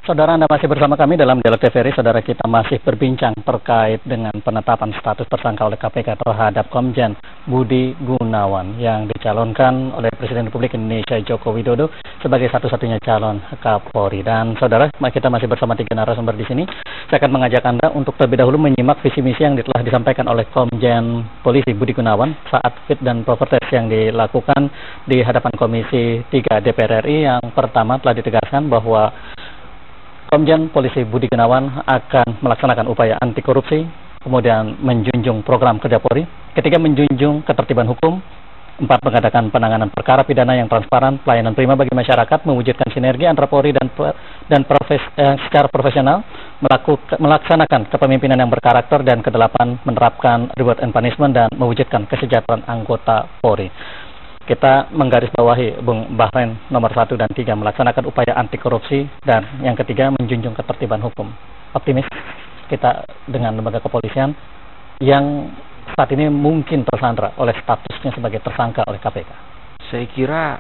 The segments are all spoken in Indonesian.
Saudara, Anda masih bersama kami dalam Dialog TVRI. Saudara, kita masih berbincang terkait dengan penetapan status tersangka oleh KPK terhadap Komjen Budi Gunawan yang dicalonkan oleh Presiden Republik Indonesia Joko Widodo sebagai satu-satunya calon Kapolri. Dan saudara, kita masih bersama 3 narasumber di sini. Saya akan mengajak Anda untuk terlebih dahulu menyimak visi misi yang telah disampaikan oleh Komjen Polisi Budi Gunawan saat fit dan proper test yang dilakukan di hadapan Komisi 3 DPR RI. Yang pertama, telah ditegaskan bahwa Komjen Polisi Budi Gunawan akan melaksanakan upaya anti korupsi, kemudian menjunjung program kerja Polri. Ketiga, menjunjung ketertiban hukum. 4, mengadakan penanganan perkara pidana yang transparan, pelayanan prima bagi masyarakat, mewujudkan sinergi antara Polri dan secara profesional, melaksanakan kepemimpinan yang berkarakter, dan ke-8, menerapkan reward and punishment dan mewujudkan kesejahteraan anggota Polri. Kita menggarisbawahi Bung Bahren nomor 1 dan 3, melaksanakan upaya anti korupsi, dan yang ketiga, menjunjung ketertiban hukum. Optimis kita dengan lembaga kepolisian yang saat ini mungkin tersandra oleh statusnya sebagai tersangka oleh KPK. Saya kira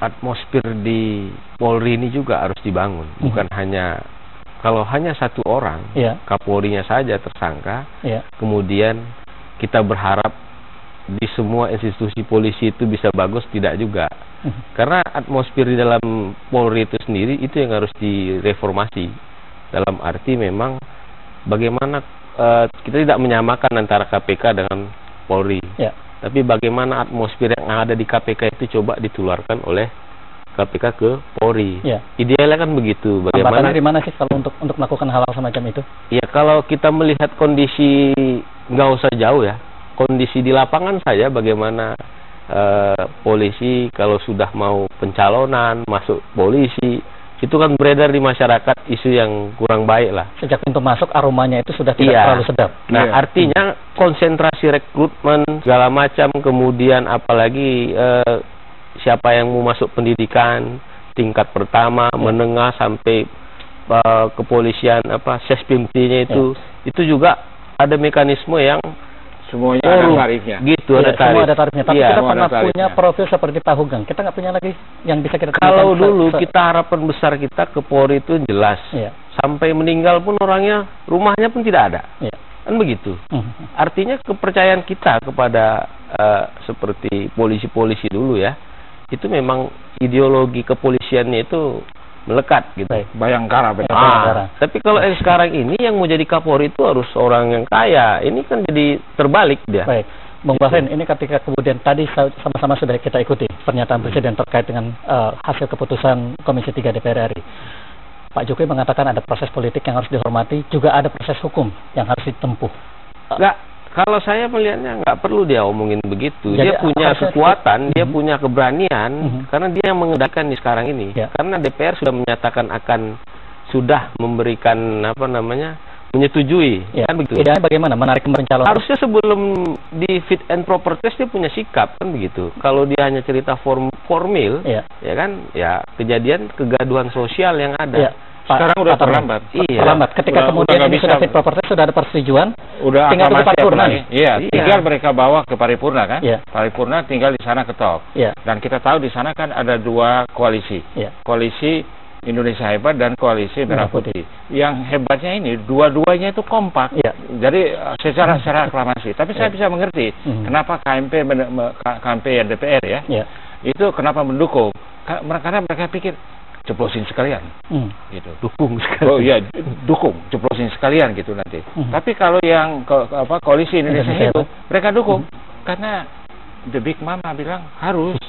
atmosfer di Polri ini juga harus dibangun, bukan hanya kalau hanya satu orang, Kapolrinya saja tersangka, kemudian kita berharap di semua institusi polisi itu bisa bagus, tidak juga. Karena atmosfer di dalam Polri itu sendiri itu yang harus direformasi. Dalam arti memang bagaimana kita tidak menyamakan antara KPK dengan Polri. Tapi bagaimana atmosfer yang ada di KPK itu coba ditularkan oleh KPK ke Polri. Idealnya kan begitu. Bagaimana di mana sih kalau untuk melakukan hal-hal semacam itu? Ya, kalau kita melihat kondisi nggak usah jauh ya. Kondisi di lapangan saja bagaimana polisi kalau sudah mau pencalonan masuk polisi itu kan beredar di masyarakat isu yang kurang baik lah. Sejak pintu masuk aromanya itu sudah tidak terlalu sedap. Nah, artinya konsentrasi rekrutmen segala macam, kemudian apalagi siapa yang mau masuk pendidikan tingkat pertama, menengah sampai kepolisian Sespimti-nya itu juga ada mekanisme yang semuanya ada tarifnya. Gitu, ada tarif. Semua ada tarifnya. Tapi kita pernah punya profil seperti tahu gang. Kita nggak punya lagi yang bisa kita. Kalau dulu kita harapan besar kita ke Polri itu jelas. Sampai meninggal pun orangnya, rumahnya pun tidak ada. Kan begitu. Artinya kepercayaan kita kepada seperti polisi-polisi dulu ya, itu memang ideologi kepolisiannya itu melekat gitu. Bayangkara. Tapi kalau yang sekarang ini yang mau jadi Kapolri itu harus orang yang kaya. Ini kan jadi terbalik dia. Baik, Bung Bahren, ini ketika kemudian tadi sama-sama sudah kita ikuti pernyataan Presiden terkait dengan hasil keputusan Komisi 3 DPR RI. Pak Jokowi mengatakan ada proses politik yang harus dihormati, juga ada proses hukum yang harus ditempuh. Kalau saya melihatnya nggak perlu dia omongin begitu. Jadi, dia punya kekuatan, dia punya keberanian, karena dia yang mengendalikan di sekarang ini. Karena DPR sudah menyatakan sudah memberikan menyetujui. Kan begitu. Idealnya bagaimana menarik pencalonan? Harusnya sebelum di fit and proper test dia punya sikap, kan begitu. Kalau dia hanya cerita formil, ya kan, ya kejadian kegaduhan sosial yang ada. Sekarang udah terlambat. Terlambat. Ketika kemudian ini sudah fit proper test, sudah ada persetujuan, udah tinggal ke paripurna. Tinggal mereka bawa ke paripurna kan? Paripurna tinggal di sana ketok. Dan kita tahu di sana kan ada 2 koalisi. Koalisi Indonesia Hebat dan Koalisi Merah Putih. Yang hebatnya ini dua-duanya itu kompak. Jadi secara aklamasi. Tapi saya bisa mengerti kenapa KMP dan DPR itu kenapa mendukung. Karena mereka pikir ceplosin sekalian, gitu. Dukung sekalian. Dukung, ceplosin sekalian gitu nanti. Tapi kalau yang Koalisi Indonesia itu, mereka dukung karena The Big Mama bilang harus,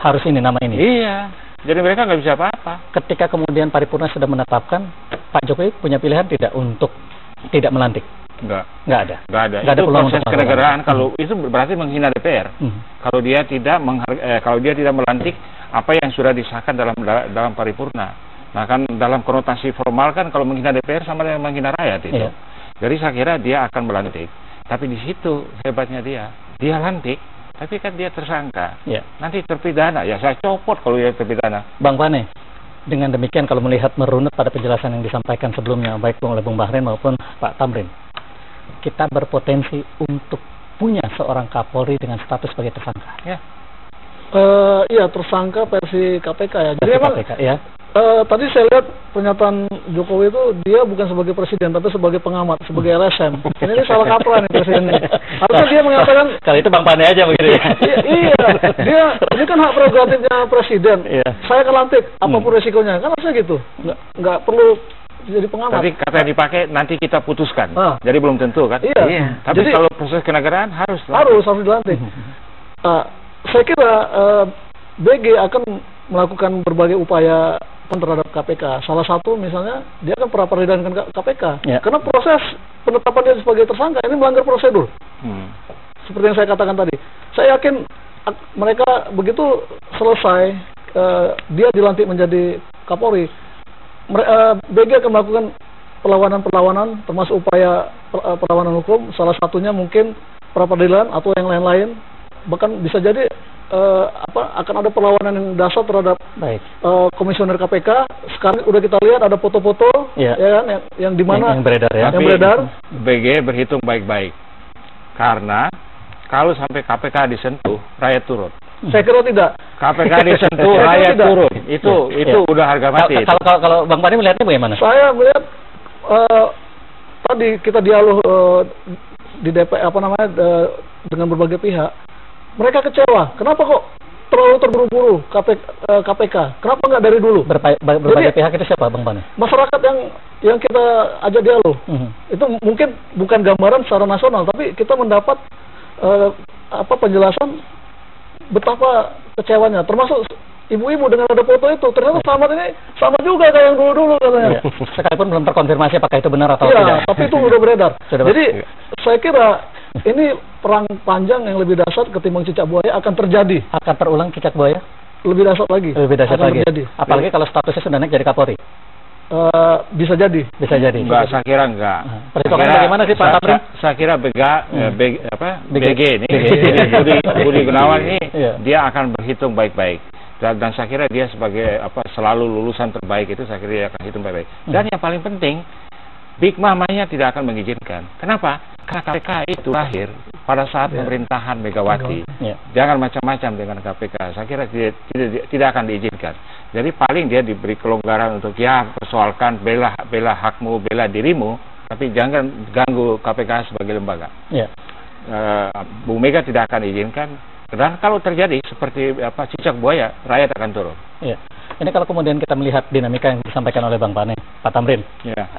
harus ini nama ini. Iya. Jadi mereka nggak bisa apa-apa. Ketika kemudian paripurna sudah menetapkan, Pak Jokowi punya pilihan tidak untuk tidak melantik? Nggak ada. Itu proses kenegaraan. Kalau itu berarti menghina DPR. Kalau dia tidak melantik apa yang sudah disahkan dalam paripurna. Nah kan dalam konotasi formal kan kalau menghina DPR sama dengan menghina rakyat itu. Jadi saya kira dia akan melantik. Tapi di situ hebatnya dia lantik, tapi kan dia tersangka. Nanti terpidana. Ya saya copot kalau dia terpidana. Bang Pane, dengan demikian kalau melihat merunut pada penjelasan yang disampaikan sebelumnya baik oleh Bung Bahren maupun Pak Tamrin, kita berpotensi untuk punya seorang Kapolri dengan status sebagai tersangka. Iya, tersangka versi KPK ya. Jadi emang KPK, tadi saya lihat pernyataan Jokowi itu dia bukan sebagai presiden tapi sebagai pengamat, sebagai LSM. Ini salah kaprah nih presidennya. Harusnya dia mengatakan kali itu Bang Pane aja begitu ya. Iya, dia ini kan hak prerogatifnya presiden. Iya. Saya akan lantik apapun resikonya. Kan harusnya gitu. Nggak perlu jadi pengamat. Tapi kata yang dipakai nanti kita putuskan. Jadi belum tentu kan? Iya. Tapi jadi, kalau proses kenegaraan harus dilantik. Saya kira BG akan melakukan berbagai upaya terhadap KPK. Salah satu misalnya dia akan pra-peradilan KPK. Karena proses penetapan dia sebagai tersangka ini melanggar prosedur. Seperti yang saya katakan tadi. Saya yakin mereka begitu selesai dia dilantik menjadi Kapolri, BG akan melakukan perlawanan termasuk upaya perlawanan hukum. Salah satunya mungkin pra-peradilan atau yang lain-lain. Bahkan bisa jadi akan ada perlawanan yang dasar terhadap komisioner KPK. Sekarang udah kita lihat ada foto-foto ya kan yang di mana yang beredar ya. Yang beredar. BG berhitung baik-baik. Karena kalau sampai KPK disentuh, rakyat turun. Saya kira tidak. KPK disentuh, rakyat turun. Itu udah harga mati. Kalau Bang Pane melihatnya bagaimana? Saya melihat tadi kita dialog di DPR dengan berbagai pihak. Mereka kecewa. Kenapa kok terlalu terburu-buru KPK? Kenapa nggak dari dulu? Berbagai pihak itu siapa, Bang Pane? Masyarakat yang kita ajak dialog. Itu mungkin bukan gambaran secara nasional, tapi kita mendapat penjelasan betapa kecewanya. Termasuk ibu-ibu dengan ada foto itu. Ternyata selamat ini sama juga kayak yang dulu-dulu katanya. Sekalipun belum terkonfirmasi apakah itu benar atau tidak. Tapi itu udah beredar. Jadi saya kira ini perang panjang yang lebih dahsyat ketimbang cicak buaya akan terjadi. Akan terulang cicak buaya? Lebih dahsyat lagi. Lebih dahsyat lagi. Terjadi. Apalagi kalau statusnya sudah naik jadi Kapolri. Bisa jadi. Enggak, saya kira enggak. Perhitungan bagaimana sih Pak Tamrin? Saya kira BG ini Budi Gunawan ini dia akan berhitung baik-baik. Dan saya kira dia sebagai selalu lulusan terbaik itu saya kira dia akan hitung baik-baik. Dan yang paling penting Big Mamanya tidak akan mengizinkan. Kenapa? Karena KPK itu lahir pada saat pemerintahan Megawati. Jangan macam-macam dengan KPK. Saya kira tidak akan diizinkan. Jadi paling dia diberi kelonggaran untuk persoalkan bela hakmu, bela dirimu, tapi jangan ganggu KPK sebagai lembaga. Bu Mega tidak akan diizinkan. Dan kalau terjadi seperti cicak buaya, rakyat akan turun. Ini kalau kemudian kita melihat dinamika yang disampaikan oleh Bang Pane, Pak Tamrin,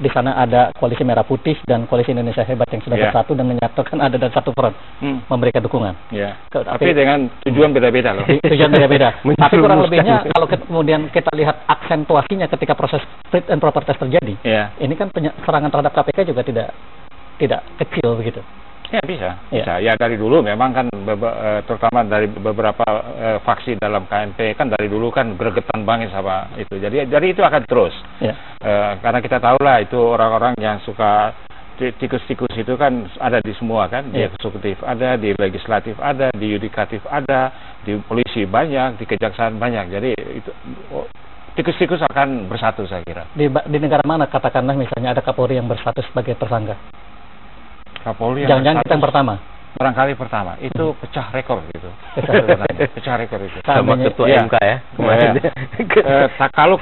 di sana ada koalisi Merah Putih dan koalisi Indonesia Hebat yang sudah bersatu dan menyatukan ada dan satu front memberikan dukungan. Tapi dengan tujuan beda-beda loh. Tujuan beda-beda. Tapi kurang lebihnya kalau kemudian kita lihat aksentuasinya ketika proses fit and proper test terjadi, ini kan serangan terhadap KPK juga tidak kecil begitu. Bisa. Ya dari dulu memang kan terutama dari beberapa faksi dalam KMP kan dari dulu kan gregetan banget sama itu. Jadi itu akan terus. Karena kita tahu lah itu orang-orang yang suka tikus-tikus itu kan ada di semua kan, di eksekutif ada, di legislatif ada, di yudikatif ada, di polisi banyak, di kejaksaan banyak. Jadi itu tikus-tikus akan bersatu saya kira. Di negara mana katakanlah misalnya ada Kapolri yang berstatus sebagai tersangka? Kapolri jangan-jangan kita yang pertama. Barangkali pertama. Itu pecah rekor gitu. Pecah rekor itu. Sama ketua MK ya. Kalau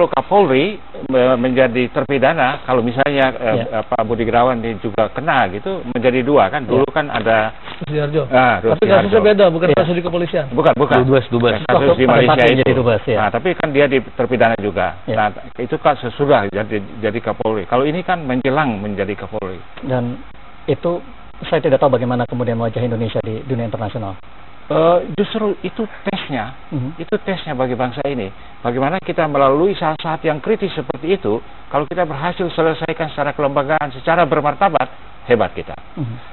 Kapolri menjadi terpidana, kalau misalnya Pak Budi Gunawan juga kena gitu, menjadi dua kan. Dulu kan ada Sugiharjo. Tapi kasusnya beda, bukan kasus di kepolisian. Bukan. Dubes. Kasus di Malaysia itu. Nah, tapi kan dia terpidana juga. Nah, itu kan sesudah jadi Kapolri. Kalau ini kan menjelang menjadi Kapolri. Dan itu saya tidak tahu bagaimana kemudian wajah Indonesia di dunia internasional. Justru itu tesnya, bagi bangsa ini. Bagaimana kita melalui saat-saat yang kritis seperti itu, kalau kita berhasil selesaikan secara kelembagaan, secara bermartabat, hebat kita.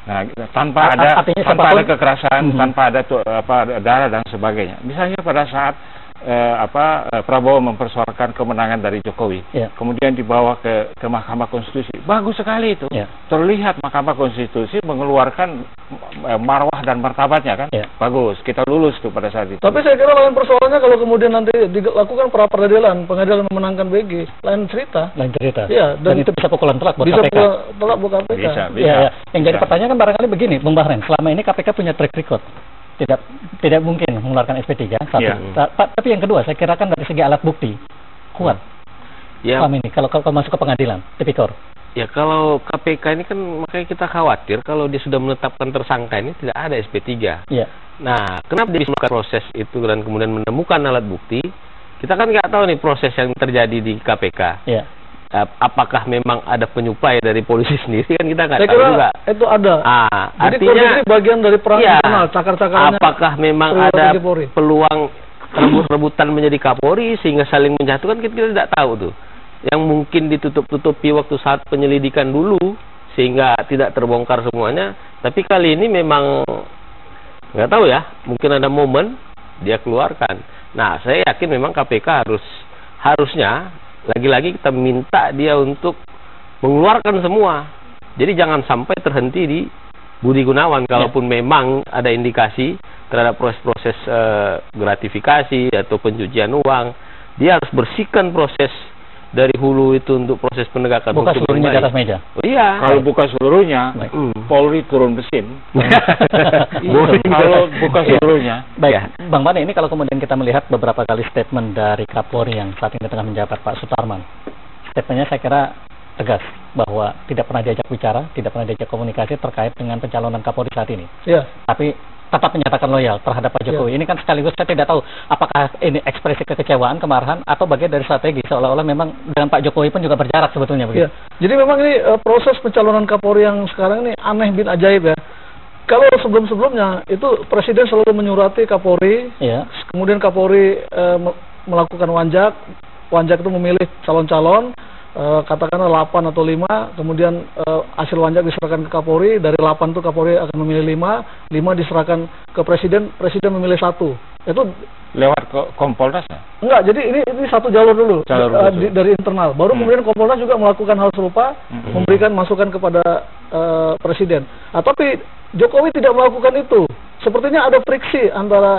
Nah, tanpa ada kekerasan, tanpa ada darah dan sebagainya. Misalnya pada saat Prabowo mempersoalkan kemenangan dari Jokowi, kemudian dibawa ke Mahkamah Konstitusi, bagus sekali itu. Terlihat Mahkamah Konstitusi mengeluarkan marwah dan martabatnya kan, bagus. Kita lulus tuh pada saat itu. Tapi saya kira lain persoalannya kalau kemudian nanti dilakukan pra-peradilan, pengadilan memenangkan BG, lain cerita. Dan itu bisa pukulan telak buat KPK. Bisa telak buat KPK. Bisa. Yang jadi pertanyaan kan barangkali begini, Bung Bahren, selama ini KPK punya track record. Tidak mungkin mengeluarkan SP3 satu. Tapi yang kedua, saya kira kan dari segi alat bukti kuat. Ya. Ini kalau masuk ke pengadilan, tipikor. Ya kalau KPK ini kan makanya kita khawatir kalau dia sudah menetapkan tersangka ini tidak ada SP3. Ya. Nah, kenapa dia bisa melakukan proses itu dan kemudian menemukan alat bukti? Kita kan nggak tahu nih proses yang terjadi di KPK. Ya. Apakah memang ada penyuplai dari polisi sendiri kan kita nggak tahu juga. Itu ada. Jadi artinya ini bagian dari perang internal, cakar-cakarnya. Apakah memang ada peluang rebut-rebutan menjadi Kapolri sehingga saling menjatuhkan, kita tidak tahu tuh. Yang mungkin ditutup-tutupi waktu saat penyelidikan dulu sehingga tidak terbongkar semuanya. Tapi kali ini memang nggak tahu ya, mungkin ada momen dia keluarkan. Nah, saya yakin memang KPK harusnya lagi-lagi kita minta dia untuk mengeluarkan semua. Jadi jangan sampai terhenti di Budi Gunawan. Kalaupun memang ada indikasi terhadap proses-proses gratifikasi atau pencucian uang, dia harus bersihkan proses dari hulu itu untuk proses penegakan buka hukum. Buka seluruhnya di atas meja. Oh, iya. Kalau buka seluruhnya, Polri turun mesin. Kalau buka seluruhnya. Baik, ya. Bang Bani, ini kalau kemudian kita melihat beberapa kali statement dari Kapolri yang saat ini tengah menjabat, Pak Sutarman. Statementnya saya kira tegas bahwa tidak pernah diajak bicara, tidak pernah diajak komunikasi terkait dengan pencalonan Kapolri saat ini. Iya. Tapi tetap menyatakan loyal terhadap Pak Jokowi. Ini kan sekaligus saya tidak tahu apakah ini ekspresi kekecewaan, kemarahan, atau bagian dari strategi seolah-olah memang dengan Pak Jokowi pun juga berjarak sebetulnya begitu. Jadi memang ini proses pencalonan Kapolri yang sekarang ini aneh bin ajaib ya. Kalau sebelum-sebelumnya itu Presiden selalu menyurati Kapolri, kemudian Kapolri melakukan wanjak itu memilih calon-calon, katakanlah 8 atau 5, kemudian hasil wanjak diserahkan ke Kapolri, dari 8 itu Kapolri akan memilih 5 diserahkan ke Presiden memilih 1. Itu lewat ke Kompolnas ya? Enggak, jadi ini satu jalur dulu, dari internal. Baru kemudian Kompolnas juga melakukan hal serupa, memberikan masukan kepada Presiden. Tapi Jokowi tidak melakukan itu. Sepertinya ada friksi antara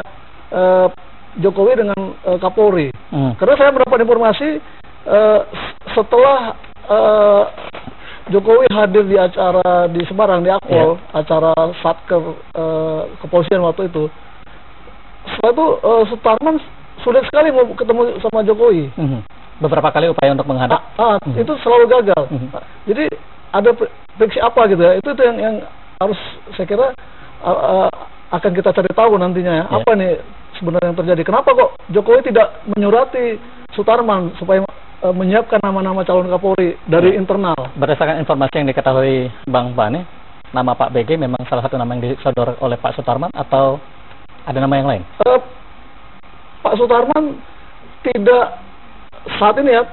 Jokowi dengan Kapolri. Karena saya mendapat informasi setelah Jokowi hadir di acara di Semarang, di Akpol, acara Satker kepolisian waktu itu. Setelah itu Sutarman sulit sekali mau ketemu sama Jokowi. Beberapa kali upaya untuk menghadap. Itu selalu gagal. Jadi ada friksi apa gitu ya? Itu yang harus saya kira akan kita cari tahu nantinya ya. Apa nih sebenarnya yang terjadi? Kenapa kok Jokowi tidak menyurati Sutarman supaya menyiapkan nama-nama calon Kapolri dari internal? Berdasarkan informasi yang diketahui Bang Bani, nama Pak BG memang salah satu nama yang disodor oleh Pak Sutarman atau ada nama yang lain? Pak Sutarman tidak saat ini ya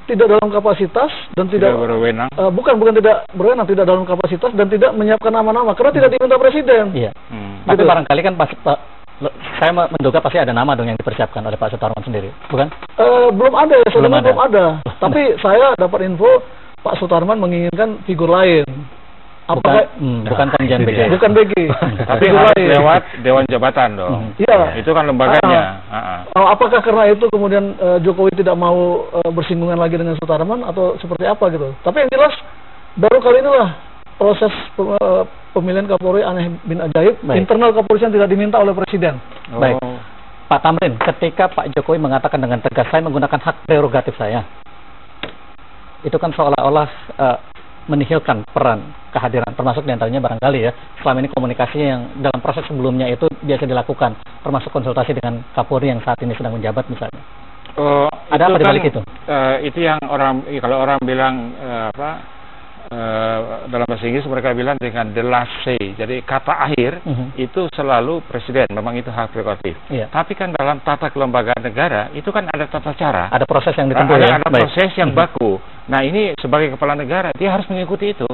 tidak dalam kapasitas dan tidak berwenang. Bukan tidak berwenang, tidak dalam kapasitas dan tidak menyiapkan nama-nama karena tidak diminta Presiden. Iya. Tapi barangkali kan saya menduga pasti ada nama dong yang dipersiapkan oleh Pak Sutarman sendiri, bukan? Belum ada ya, belum ada. Tapi saya dapat info Pak Sutarman menginginkan figur lain. Bukan Komjen BG. Bukan BG. Tapi harus lewat Dewan Jabatan dong. Iya. Itu kan lembaganya. Apakah karena itu kemudian Jokowi tidak mau bersinggungan lagi dengan Sutarman atau seperti apa gitu? Tapi yang jelas baru kali inilah proses pemilihan Kapolri aneh bin ajaib. Internal kepolisian tidak diminta oleh Presiden. Baik. Pak Tamrin, ketika Pak Jokowi mengatakan dengan tegas, saya menggunakan hak prerogatif saya, itu kan seolah-olah menihilkan peran kehadiran, termasuk diantaranya barangkali ya selama ini komunikasi yang dalam proses sebelumnya itu biasa dilakukan, termasuk konsultasi dengan Kapolri yang saat ini sedang menjabat misalnya. Ada apa di balik itu? Itu yang kalau orang bilang dalam bahasa Inggris mereka bilang dengan the last say. Jadi kata akhir itu selalu Presiden, memang itu hak prerogatif. Tapi kan dalam tata kelembagaan negara itu kan ada tata cara. Ada proses yang ditempuh ya. Ada proses yang baku. Nah ini sebagai kepala negara dia harus mengikuti itu.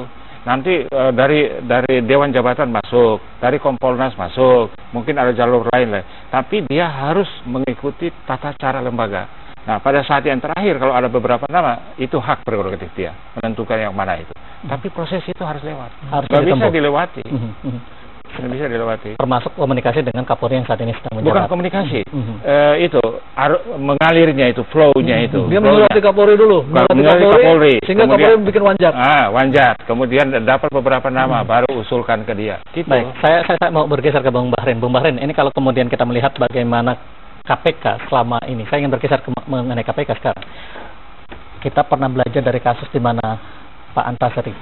Nanti dari Dewan Jabatan masuk, dari Kompolnas masuk, mungkin ada jalur lain lah. Tapi dia harus mengikuti tata cara lembaga. Nah, pada saat yang terakhir kalau ada beberapa nama, itu hak prerogatif dia menentukan yang mana itu. Tapi proses itu harus lewat. Nggak bisa dilewati. Nggak bisa dilewati. Termasuk komunikasi dengan Kapolri yang saat ini sedang menjabat. Bukan komunikasi. Itu mengalirnya itu, flow-nya itu. Dia menyurati Kapolri dulu. Menyurati Kapolri. Sehingga Kapolri bikin wanjat. Wanjat. Kemudian dapat beberapa nama, baru usulkan ke dia. Gitu. Baik, saya mau bergeser ke Bung Bahrin. Bung Bahrin, ini kalau kemudian kita melihat bagaimana KPK selama ini, saya ingin berkisar mengenai KPK sekarang. Kita pernah belajar dari kasus di mana Pak Antasari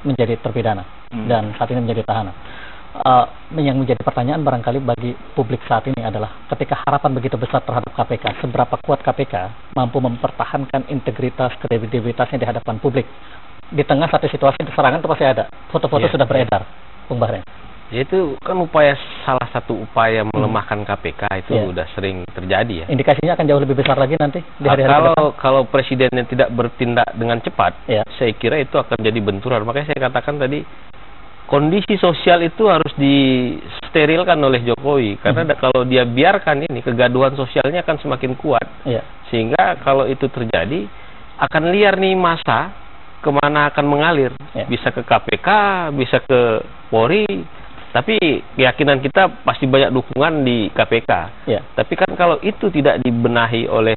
menjadi terpidana dan saat ini menjadi tahanan. Yang menjadi pertanyaan barangkali bagi publik saat ini adalah ketika harapan begitu besar terhadap KPK, seberapa kuat KPK mampu mempertahankan integritas, kredibilitasnya di hadapan publik di tengah satu situasi serangan itu pasti ada, foto-foto sudah beredar, Bung Bahrén. Itu kan salah satu upaya melemahkan KPK itu udah sering terjadi ya. Indikasinya akan jauh lebih besar lagi nanti di hari-hari depan. Kalau presidennya tidak bertindak dengan cepat, saya kira itu akan jadi benturan. Makanya saya katakan tadi, kondisi sosial itu harus disterilkan oleh Jokowi, karena kalau dia biarkan ini, kegaduhan sosialnya akan semakin kuat. Sehingga kalau itu terjadi, akan liar nih massa kemana akan mengalir. Bisa ke KPK, bisa ke Polri, tapi keyakinan kita pasti banyak dukungan di KPK. Tapi kan kalau itu tidak dibenahi oleh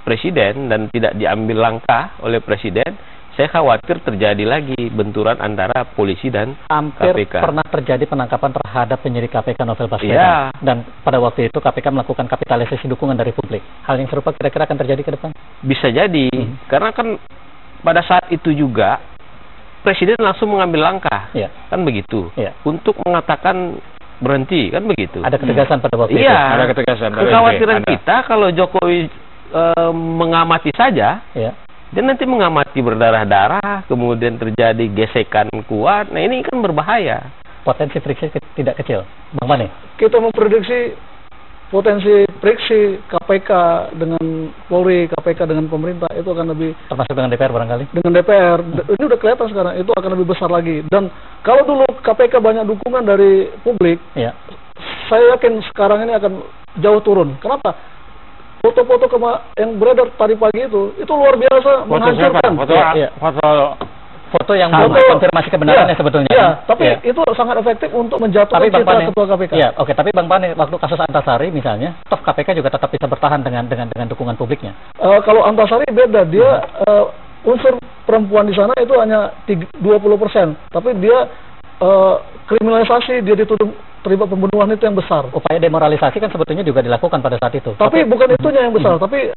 Presiden dan tidak diambil langkah oleh Presiden, saya khawatir terjadi lagi benturan antara polisi dan KPK. Pernah terjadi penangkapan terhadap penyidik KPK Novel Baswedan. Dan pada waktu itu KPK melakukan kapitalisasi dukungan dari publik. Hal yang serupa kira-kira akan terjadi ke depan? Bisa jadi, karena kan pada saat itu juga Presiden langsung mengambil langkah, kan begitu, untuk mengatakan berhenti, kan begitu. Ada ketegasan pada waktu itu. Ada ketegasan. Kekhawatiran kita kalau Jokowi mengamati saja, dia nanti mengamati berdarah-darah, kemudian terjadi gesekan kuat. Nah ini kan berbahaya. Potensi friksi tidak kecil, Bang Mane. Kita memprediksi potensi friksi KPK dengan Polri, KPK dengan pemerintah itu akan lebih, termasuk dengan DPR barangkali. Dengan DPR, ini udah kelihatan sekarang, itu akan lebih besar lagi. Dan kalau dulu KPK banyak dukungan dari publik, saya yakin sekarang ini akan jauh turun. Kenapa? Foto-foto yang beredar tadi pagi itu luar biasa menghancurkan. Foto yang konfirmasi kebenarannya sebetulnya. Tapi itu sangat efektif untuk menjatuhkan citra ketua KPK. Tapi Bang Pane, waktu kasus Antasari misalnya, toh KPK juga tetap bisa bertahan dengan dukungan publiknya. Kalau Antasari beda, dia unsur perempuan di sana itu hanya 20%, tapi dia kriminalisasi, dia dituduh terlibat pembunuhan itu yang besar. Upaya demoralisasi kan sebetulnya juga dilakukan pada saat itu. Tapi bukan itunya yang besar, tapi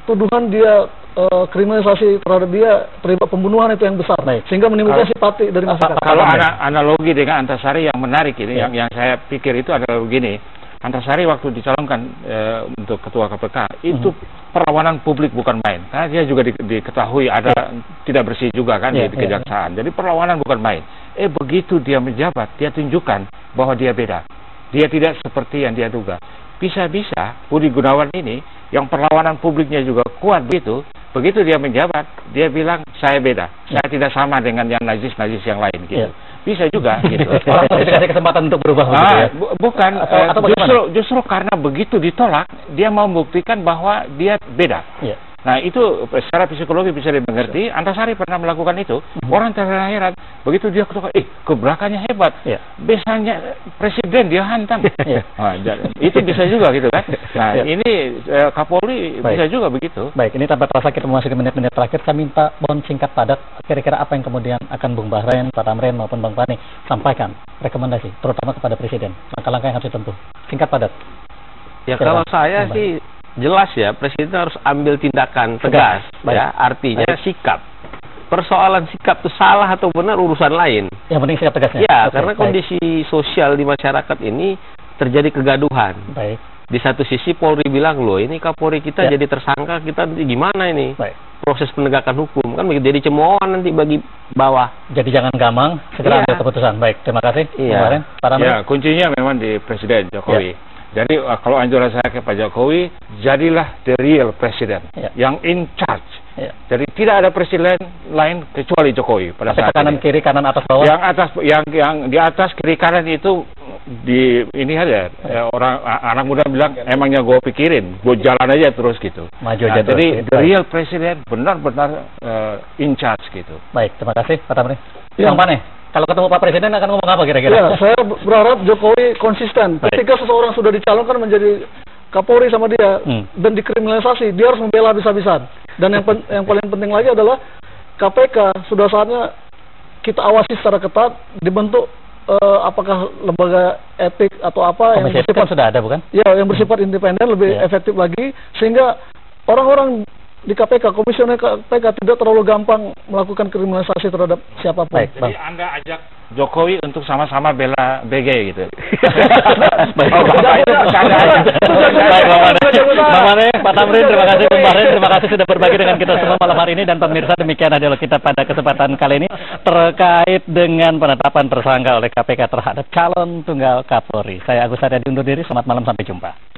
tuduhan dia kriminalisasi terhadap dia terlibat pembunuhan itu yang besar. Sehingga menimbulkan simpati dari masyarakat. Kalau analogi dengan Antasari yang menarik ini, yang saya pikir itu adalah begini. Antasari waktu dicalonkan untuk ketua KPK itu perlawanan publik bukan main, karena dia juga diketahui ada tidak bersih juga kan di kejaksaan. Jadi perlawanan bukan main. Begitu dia menjabat, dia tunjukkan bahwa dia beda. Dia tidak seperti yang dia duga. Bisa-bisa Budi Gunawan ini yang perlawanan publiknya juga kuat begitu dia menjabat, dia bilang saya beda, saya tidak sama dengan yang najis-najis yang lain gitu. Bisa juga gitu. Orang dikasih kesempatan untuk berubah bukan, justru karena begitu ditolak, dia mau membuktikan bahwa dia beda. Nah itu secara psikologi bisa dimengerti. Antasari pernah melakukan itu. Orang terheran, begitu dia ketua, gebrakannya hebat. Biasanya presiden dia hantam. Nah, itu bisa juga gitu kan. Nah ini Kapolri bisa juga begitu. Baik, ini tanpa terasa kita memasuki menit-menit terakhir. Saya minta mohon singkat padat. Kira-kira apa yang kemudian akan Bung Bahrén, Pak Tamrin maupun Bang Pane sampaikan rekomendasi, terutama kepada Presiden. Langkah-langkah yang harus ditempuh. Singkat padat. Ya kalau saya sih jelas ya, Presiden harus ambil tindakan tegas. Artinya sikap. Persoalan sikap itu salah atau benar urusan lain. Yang penting sikap tegasnya. Karena kondisi sosial di masyarakat ini terjadi kegaduhan. Di satu sisi Polri bilang, loh ini Kapolri kita jadi tersangka, kita nanti gimana ini? Proses penegakan hukum kan begitu, jadi cemoohan nanti bagi bawah. Jadi jangan gampang, segera ambil keputusan. Baik, terima kasih. Kuncinya memang di Presiden Jokowi. Jadi kalau anjuran saya ke Pak Jokowi, jadilah the real president yang in charge. Jadi tidak ada presiden lain kecuali Jokowi pada saat kanan ini. Kiri, kanan atas bawah. Yang di atas kiri kanan itu ini aja orang anak muda bilang emangnya gue pikirin, gue jalan aja terus gitu. Maju aja terus. Jadi the real president benar-benar in charge gitu. Baik, terima kasih Pak Tamrin. Bang Pane, kalau ketemu Pak Presiden akan ngomong apa kira-kira? Saya berharap Jokowi konsisten. Ketika seseorang sudah dicalonkan menjadi Kapolri sama dia dan dikriminalisasi, dia harus membela habis-habisan. Dan yang paling penting lagi adalah KPK sudah saatnya kita awasi secara ketat, dibentuk apakah lembaga etik atau apa yang bersifat sudah ada, bukan? Ya, yang bersifat independen lebih efektif lagi, sehingga orang-orang di KPK, komisioner KPK tidak terlalu gampang melakukan kriminalisasi terhadap siapapun. Baik, Jadi Anda ajak Jokowi untuk sama-sama bela BG gitu. Baik, Bang Mane, Pak Tamrin, terima kasih Bung Bahren, terima kasih sudah berbagi dengan kita semua malam hari ini, dan pemirsa, demikian dialog kita pada kesempatan kali ini terkait dengan penetapan tersangka oleh KPK terhadap calon tunggal Kapolri. Saya Agus Haryadi undur diri, selamat malam, sampai jumpa.